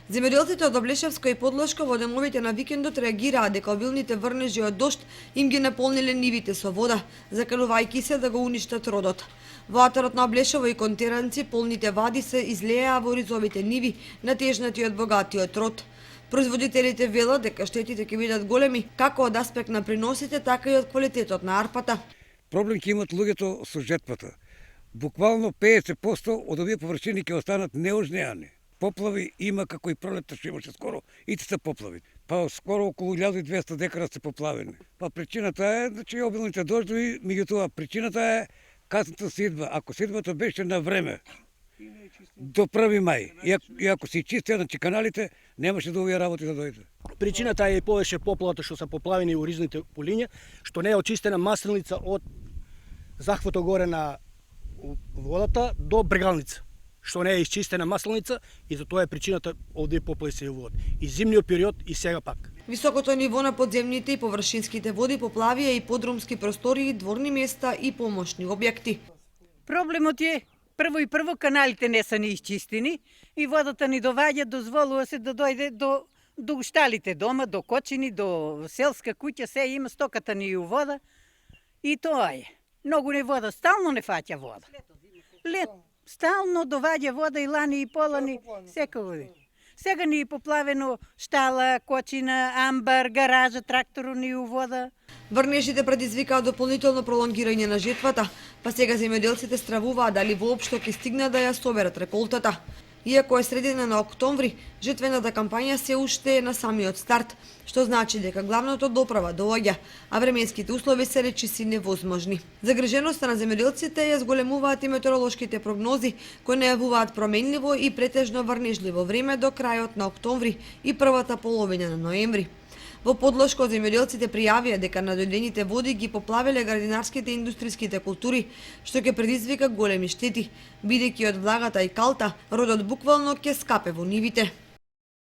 Земјоделците од Облешевско и Подлешко во демовите на викендот реагираа дека обилните врнежи од дожд им ги наполниле нивите со вода, заканувајќи се да го уништат родот. Во атарот на Облешево и Контиранци полните вади се излеаа во ризовите ниви, натежнати од богатиот род. Производителите велат дека штетите ќе бидат големи како од аспект на приносите, така и од квалитетот на арпата. Проблем ќе имат луѓето со жетвата. Буквално 50% од овие површини ќе останат неожнеани. Поплави има како и пролетта што имаше скоро, и се поплави. Па скоро околу 1200 декара се поплавени. Па причината е, значи обилните дождови, меѓутоа причината е касната сидба. Ако сидбата беше на време, до 1 мај, и ако се чистеа значи каналите, немаше да овие работи да дојде. Причината е повеќе поплавата што се поплавени у ризните полиња, што не е очистена масленица од захватот горе на водата до брегалница, што не е исчистена масленица и за тоа е причината овде поплави се во вода. И зимниот период и сега пак. Високото ниво на подземните и површинските води поплавија и подрумски простори, дворни места и помошни објекти. Проблемот е прво каналите не се ни исчистени и водата ни доваѓа, дозволува се да дојде до ушталите дома, до кочини, до селска куќа, се има стоката ни у вода и тоа е. Многу не вода, стално не фаќа вода. Лет, стално доваѓа вода и лани и полани, секој. Сега ни е поплавено штала, кочина, амбар, гаража, трактору ни у вода. Врнежите предизвикаа дополнително пролонгирање на жетвата, па сега земјоделците стравуваат дали воопшто ќе стигнат да ја соберат реколтата. Иако е средина на октомври, жетвената кампања се уште е на самиот старт, што значи дека главното доправа доаѓа, а временските услови се речиси невозможни. Загриженоста на земјоделците ја зголемуваат и метеоролошките прогнози, кои најавуваат променливо и претежно врнежливо време до крајот на октомври и првата половина на ноември. Во Подлешко земјоделците пријавија дека надојдените води ги поплавиле градинарските и индустријските култури, што ќе предизвика големи штети, бидејќи од влагата и калта родот буквално ќе скапе во нивите.